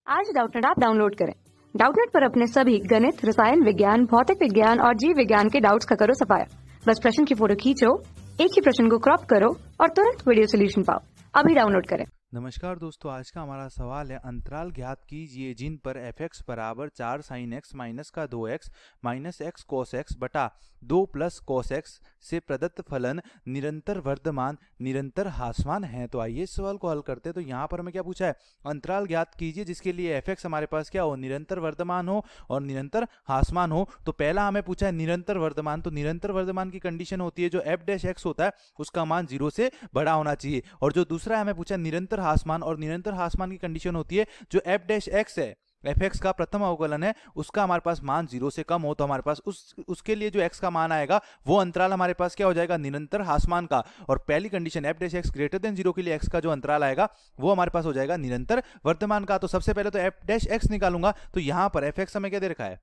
आज Doubtnut app download करें। Doubtnut पर अपने सभी गणित, रसायन विज्ञान, भौतिक विज्ञान और जीव विज्ञान के डाउट्स का करो सफाया। बस प्रश्न की फोटो खींचो, एक ही प्रश्न को क्रॉप करो और तुरंत वीडियो सोल्यूशन पाओ। अभी डाउनलोड करें। नमस्कार दोस्तों, आज का हमारा सवाल है अंतराल ज्ञात कीजिए जिन पर f(x) बराबर 4 sin x माइनस का 2x minus x cos x बटा 2 प्लस cos x से प्रदत्त फलन निरंतर वर्धमान निरंतर ह्रासमान है। तो आइए इस सवाल को हल करते हैं। तो यहाँ पर हमें क्या पूछा है, अंतराल ज्ञात कीजिए जिसके लिए f(x) हमारे पास क्या हो, निरंतर वर्धमान हो और निरंतर ह्रासमान हो। तो पहला हमें पूछा है निरंतर वर्धमान, तो निरंतर वर्धमान की कंडीशन होती है जो f(x) होता है उसका मान 0 से बड़ा होना चाहिए। और जो दूसरा हमें पूछा निरंतर ह्रासमान, और निरंतर ह्रासमान की कंडीशन होती है जो f(x) है, f(x) का प्रथम अवकलन है उसका हमारे पास मान 0 से कम हो, तो हमारे पास उसके लिए जो x का मान आएगा वो अंतराल हमारे पास क्या हो जाएगा, निरंतर ह्रासमान का। और पहली कंडीशन f(x) ग्रेटर देन 0 के लिए x का जो अंतराल आएगा वो हमारे पास हो जाएगा निरंतर वर्धमान का। तो सबसे पहले तो f(x) निकालूंगा। तो यहां पर f(x) हमें क्या दे रखा है,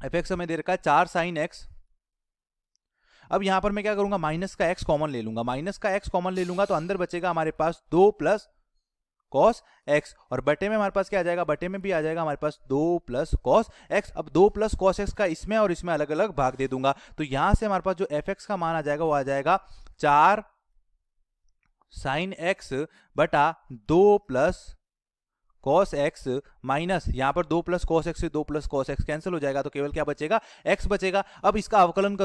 f(x) हमें दे रखा है 4 sin x। अब यहां पर मैं क्या करूंगा, माइनस का x कॉमन ले लूंगा। माइनस का x कॉमन ले लूंगा तो अंदर बचेगा हमारे पास 2 प्लस cos x, और बटे में हमारे पास क्या आ जाएगा, बटे में भी आ जाएगा हमारे पास 2 प्लस cos x। अब 2 प्लस cos x का इसमें और इसमें अलग अलग भाग दे दूंगा। तो यहां से हमारे पास जो f(x) का मान आ जाएगा वो आ जाएगा 4 sin x बटा 2 प्लस cos x माइनस यहाँ पर 2 प्लस cos x से 2 प्लस cos x कैंसिल हो जाएगा, तो केवल क्या बचेगा, x बचेगा। अब इसका अवकलन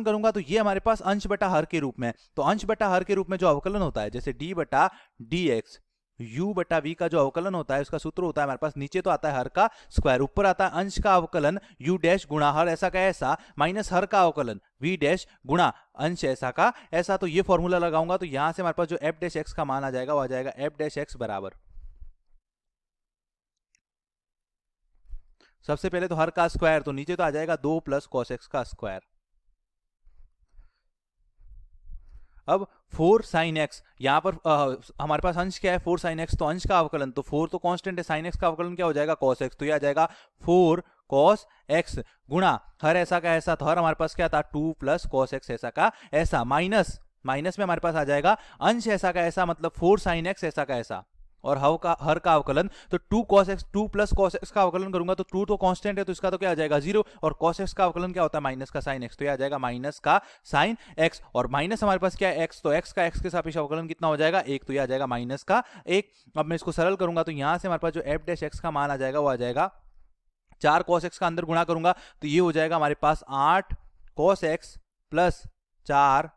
करूंगा तो ये हमारे पास अंश बटा हर के रूप में। तो अंश बटा हर के रूप में जो अवकलन होता है, जैसे d बटा dx u बटा v का जो अवकलन होता है उसका सूत्र होता है हमारे पास, नीचे तो आता है हर का स्क्वायर, ऊपर आता है अंश का अवकलन u डैश गुणा हर ऐसा का ऐसा माइनस हर का अवकलन v डैश गुणा अंश ऐसा का ऐसा। तो ये फॉर्मूला लगाऊंगा तो यहां से हमारे पास जो f डैश x का मान आ जाएगा वो आ जाएगा f डैश x बराबर, सबसे पहले तो हर का स्क्वायर, तो नीचे तो आ जाएगा 2 प्लस cos x का स्क्वायर। अब 4 sin x, यहां पर हमारे पास अंश क्या है 4 sin x, तो अंश का अवकलन, तो 4 तो कांस्टेंट है, sin x का अवकलन क्या हो जाएगा cos x, तो ये आ जाएगा 4 cos x गुणा हर ऐसा का ऐसा, तो हर हमारे पास क्या था 2 प्लस cos x ऐसा का ऐसा, माइनस माइनस में हमारे पास आ जाएगा अंश ऐसा का ऐसा मतलब 4 sin x ऐसा का ऐसा, और हर का अवकलन, तो 2 cos x 2 plus cos x का अवकलन करूंगा तो 2 तो कांस्टेंट है तो इसका तो क्या आ जाएगा 0, और cos x का अवकलन क्या होता है माइनस का sin x, तो ये आ जाएगा माइनस का sin x, और माइनस हमारे पास क्या है x, तो x का x के सापेक्ष अवकलन कितना हो जाएगा 1, तो ये आ जाएगा माइनस का 1। अब मैं इसको सरल करूंगा तो यहां से हमारे पास जो f डैश x का मान आ जाएगा वो आ जाएगा 4 cos x का अंदर गुणा करूंगा तो ये हो जाएगा हमारे पास 8 cos x plus 4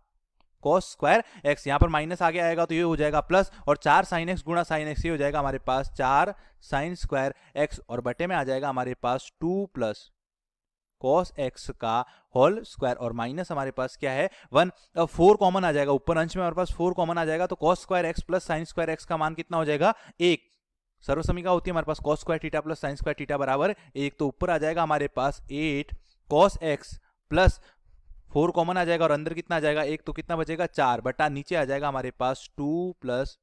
cos square x, यहाँ पर माइनस आगे आएगा तो ये हो जाएगा प्लस, और 4 sin x गुणा sin x, ये हो जाएगा हमारे पास 4 sin स्क्वायर x, और बटे में आ जाएगा हमारे पास 2 प्लस cos x का होल स्क्वायर, और माइनस हमारे पास क्या है 1। अब 4 कॉमन आ जाएगा, ऊपर अंश में हमारे पास 4 कॉमन आ जाएगा तो cos square x plus sin square x का मान कितना हो जाएगा 1। सर्वसमीका होती है हमारे पास cos square theta plus sin square theta बराबर 1, तो ऊपर आ जाएगा हमारे पास 8 cos x प्लस 4 कॉमन आ जाएगा और अंदर कितना आ जाएगा 1, तो कितना बचेगा 4 बटा नीचे आ जाएगा हमारे पास 2 प्लस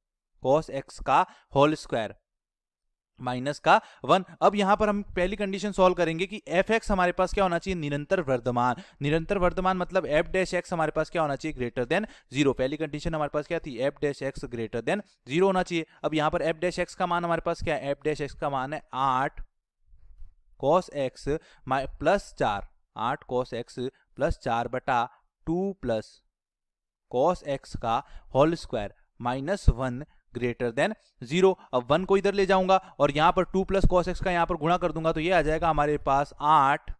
cos x का होल स्क्वायर माइनस का 1। अब यहां पर हम पहली कंडीशन सॉल्व करेंगे कि f(x) हमारे पास क्या होना चाहिए, निरंतर वर्धमान। निरंतर वर्धमान मतलब f डैश x हमारे पास क्या होना चाहिए, ग्रेटर देन 0। पहली कंडीशन हमारे पास क्या थी, f dash x greater than 0 होना चाहिए। अब यहां पर f डैश x का मान हमारे पास क्या है, f डैश x का मान है 8 cos x plus 4, 8 cos x plus 4 बटा 2 प्लस cos x का whole square minus 1 greater than 0। अब 1 को इधर ले जाऊंगा और यहां पर 2 प्लस cos x का यहां पर गुणा कर दूंगा तो ये आ जाएगा हमारे पास 8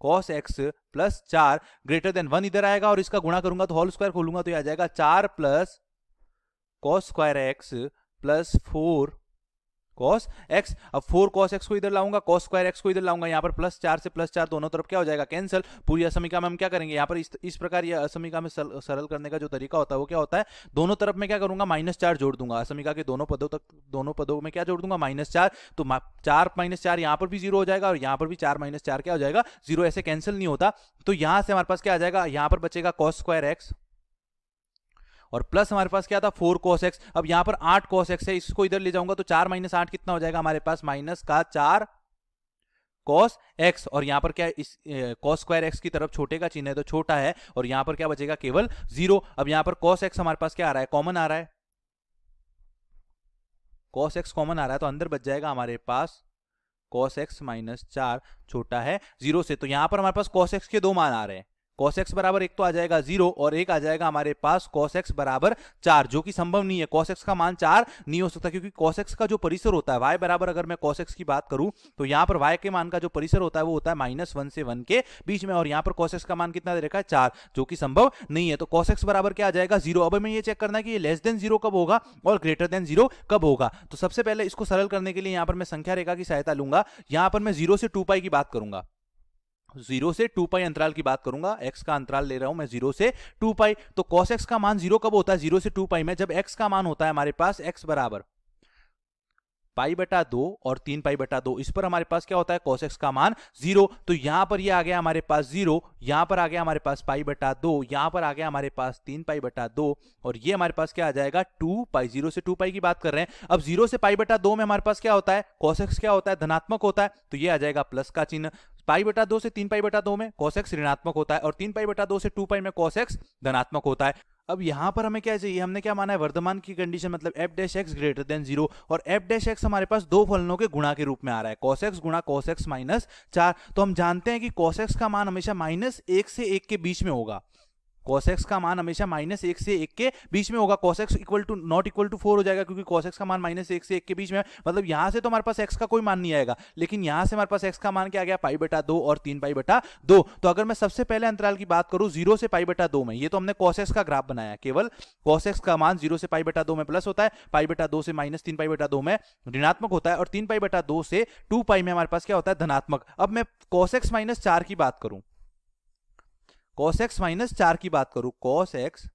cos x plus 4 greater than 1 इधर आएगा, और इसका गुणा करूंगा तो होल स्क्वायर खोलूंगा तो ये आ जाएगा 4 plus cos square x plus 4 cos x। अब 4 cos x को इधर लाऊंगा, cos स्क्वायर x को इधर लाऊंगा, यहाँ पर प्लस 4 से प्लस 4 दोनों तरफ क्या हो जाएगा कैंसिल। पूरी असमीका में हम क्या करेंगे, यहाँ पर इस प्रकार ये असमीका में सरल करने का जो तरीका होता है वो क्या होता है, दोनों तरफ में क्या करूंगा -4 जोड़ दूंगा, असमीका के दोनों पदों में क्या जोड़ दूंगा -4, तो 4 -4 यहाँ पर भी 0 हो जाएगा और यहाँ पर भी 4 -4 क्या हो जाएगा 0, ऐसे कैंसिल नहीं होता। तो यहां से हमारे पास क्या आ जाएगा, यहाँ पर बचेगा cos स्क्वायर x और प्लस हमारे पास क्या था 4 cos x। अब यहां पर 8 cos x है, इसको इधर ले जाऊंगा तो 4 - 8 कितना हो जाएगा हमारे पास माइनस का 4 cos x, और यहां पर क्या इस cos स्क्वायर x की तरफ छोटे का चिन्ह है तो छोटा है, और यहां पर क्या बचेगा केवल 0। अब यहां पर cos x हमारे पास क्या आ रहा है, कॉमन आ रहा है, cos x कॉमन आ रहा है तो अंदर बच जाएगा हमारे पास cos x माइनस 4 छोटा है 0 से। तो यहां पर हमारे पास cos x के दो मान आ रहे हैं, cos x बराबर एक तो आ जाएगा 0 और एक आ जाएगा हमारे पास cos x बराबर 4, जो कि संभव नहीं है। cos x का मान 4 नहीं हो सकता क्योंकि cos x का जो परिसर होता है y बराबर, अगर मैं cos x की बात करूं तो यहां पर y के मान का जो परिसर होता है वो होता है -1 से 1 के बीच में, और यहां पर cos x का मान कितना दे रखा है 4, जो कि संभव नहीं है। तो cos x बराबर क्या आ जाएगा 0। अब हमें ये चेक करना है कि ये लेस देन 0 कब होगा और ग्रेटर देन 0 कब होगा। तो सबसे पहले इसको सरल करने के लिए यहां पर मैं संख्या रेखा की सहायता लूंगा। यहां पर मैं 0 से 2 पाई की बात करूंगा, 0 से 2 पाई अंतराल की बात करूंगा, x का अंतराल ले रहा हूं मैं 0 से 2 पाई। तो cos x का मान 0 कब होता है 0 से 2 पाई में, जब x का मान होता है हमारे पास x बराबर पाई बटा 2 और 3 पाई बटा 2। इस पर हमारे पास क्या होता है cos x का मान 0। तो यहां पर ये आ गया हमारे पास 0, यहां पर आ गया हमारे पास पाई बटा 2, यहां पर आ गया हमारे पास 3 पाई बटा 2, और ये हमारे पास क्या आ जाएगा 2 पाई। 0 से 2 पाई की बात कर रहे हैं। अब 0 से पाई बटा 2 में हमारे पास क्या होता है cos x क्या होता है धनात्मक होता है, तो ये आ जाएगा प्लस का चिन्ह। पाई बटा 2 से 3 पाई बटा 2 में cos x ऋणात्मक होता है, और 3 पाई बटा 2 से 2 पाई में cos x धनात्मक होता है। अब यहां पर हमें क्या चाहिए, हमने क्या माना है वर्धमान की कंडीशन, मतलब f dash x greater than 0, और f डैश x हमारे पास दो फलनों के गुणा के रूप में आ रहा है, cos x गुणा cos x माइनस 4। तो हम जानते हैं कि cos x का मान हमेशा -1 से 1 के बीच में होगा, cos x का मान हमेशा -1 से 1 के बीच में होगा। cos x not equal to 4 हो जाएगा क्योंकि cos x का मान -1 से 1 के बीच में है, मतलब यहां से तो हमारे पास x का कोई मान नहीं आएगा, लेकिन यहां से हमारे पास x का मान क्या आ गया पाई बटा 2 और 3 पाई बटा 2। तो अगर मैं सबसे पहले अंतराल की बात करूं 0 से पाई बटा 2 में, ये तो हमने cos x का ग्राफ बनाया, केवल cos x का मान 0 से पाई बटा 2 में प्लस होता है, पाई बटा 2 से -3 पाई बटा 2 में ऋणात्मक होता है, और 3 पाई बटा 2 से 2 पाई में हमारे पास क्या होता है धनात्मक। अब मैं cos x माइनस 4 की बात करूं, cos x माइनस 4 की बात करूं, cos x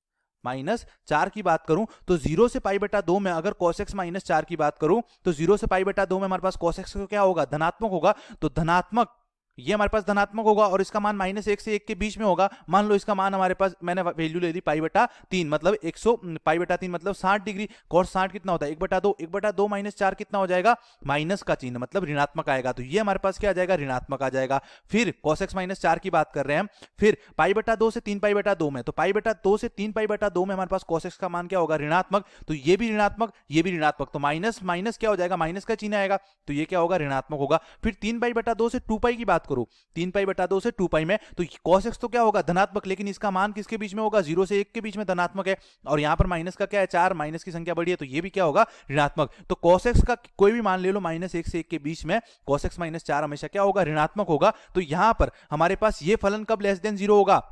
माइनस 4 की बात करूं तो 0 से पाई बटा 2 में अगर cos x माइनस 4 की बात करूं तो 0 से पाई बटा 2 में हमारे पास cos x क्या होगा धनात्मक होगा। तो धनात्मक ये हमारे पास धनात्मक होगा और इसका मान -1 से 1 के बीच में होगा। मान लो इसका मान हमारे पास, मैंने वैल्यू ले ली पाई बटा 3, मतलब 100 पाई बटा 3 मतलब 60 डिग्री। cos 60 कितना होता है 1/2, 1/2 माइनस 4 कितना हो जाएगा माइनस का चिन्ह, मतलब ऋणात्मक आएगा। तो ये हमारे पास क्या आ जाएगा ऋणात्मक आ जाएगा। फिर cos x माइनस 4 की बात कर रहे हैं हम, फिर पाई बटा 2 से 3 पाई बटा 2 में, तो पाई बटा 2 से 3 पाई बटा 2 में हमारे पास cos x का मान क्या होगा ऋणात्मक, तो ये भी ऋणात्मक ये भी ऋणात्मक, तो माइनस माइनस क्या हो जाएगा माइनस का चिन्ह आएगा, तो ये क्या होगा ऋणात्मक होगा। फिर 3 पाई बटा 2 से 2 पाई की बात करूं, 3 पाई बटा 2 से 2 पाई में, तो cos x तो क्या होगा धनात्मक, लेकिन इसका मान किसके बीच में होगा 0 से 1 के बीच में धनात्मक है, और यहां पर माइनस का क्या है 4, माइनस की संख्या बड़ी है तो ये भी क्या होगा ऋणात्मक। तो cos x का कोई भी मान ले लो -1 से 1 के बीच में cos x माइनस 4 हमेशा क्या होगा ऋणात्मक होगा। तो यहां पर हमारे पास ये फलन कब लेस देन 0 होगा,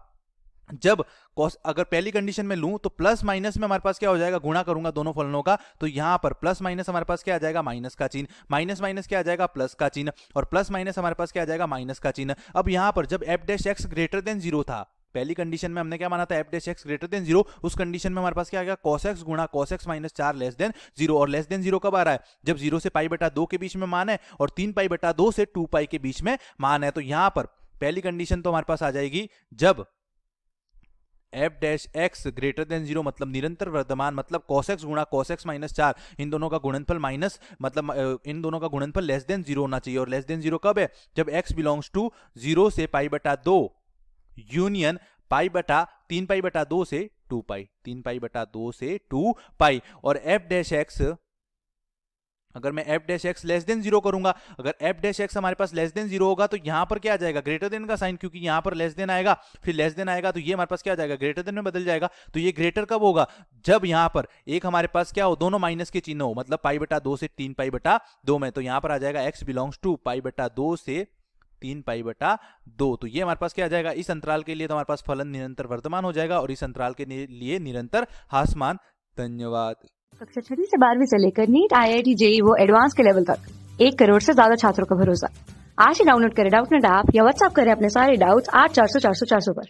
जब cos अगर पहली कंडीशन में लूं तो प्लस माइनस में हमारे पास क्या हो जाएगा गुणा करूंगा दोनों फलनों का, तो यहां पर प्लस माइनस हमारे पास क्या आ जाएगा माइनस का चिन्ह, माइनस माइनस क्या आ जाएगा प्लस का चिन्ह, और प्लस माइनस हमारे पास क्या आ जाएगा माइनस का चिन्ह। अब यहां पर जब f dash x greater than 0 था, पहली कंडीशन में हमने क्या माना था f dash x greater than 0, उस कंडीशन में हमारे पास क्या आ गया cos x गुणा cos x minus 4 less than 0, और लेस देन 0 कब आ रहा है जब 0 से पाई बटा 2 के बीच में मान है और 3 पाई बटा 2 से 2 पाई के बीच में मान है। तो यहां पर पहली कंडीशन तो हमारे पास आ जाएगी जब f dash x greater than 0, मतलब निरंतर वर्धमान, मतलब cos x गुणा cos x माइनस 4, इन दोनों का गुणनफल माइनस, मतलब इन दोनों का गुणनफल लेस देन 0 होना चाहिए, और लेस देन 0 कब है जब x बिलोंग्स टू 0 से पाई बटा 2 यूनियन पाई बटा 3 पाई बटा 2 से 2 पाई, 3 पाई बटा 2 से 2 पाई। और f डैश x अगर मैं f dash x less than 0 करूंगा, अगर f डैश x हमारे पास लेस देन 0 होगा तो यहां पर क्या आ जाएगा ग्रेटर देन का साइन, क्योंकि यहां पर लेस देन आएगा, फिर लेस देन आएगा तो ये हमारे पास क्या आ जाएगा ग्रेटर देन में बदल जाएगा। तो ये ग्रेटर कब होगा जब यहां पर एक हमारे पास क्या हो दोनों माइनस के चिन्ह हो, मतलब पाई बटा 2 से 3 पाई बटा 2 में, तो यहां पर आ जाएगा x बिलोंग्स टू पाई बटा 2 से 3 पाई बटा 2। तो ये हमारे पास क्या आ जाएगा इस अंतराल के लिए, तो हमारे पास फलन निरंतर वर्तमान हो जाएगा और इस अंतराल के लिए निरंतर हासमान। धन्यवाद। कक्षा 6 से 12वीं से लेकर नीट IIT JEE वो एडवांस के लेवल तक 1 करोड़ से ज्यादा छात्रों का भरोसा। आज ही डाउनलोड करें डाउटनेट ऐप या व्हाट्सएप करें अपने सारे डाउट्स 8400 400 400 पर।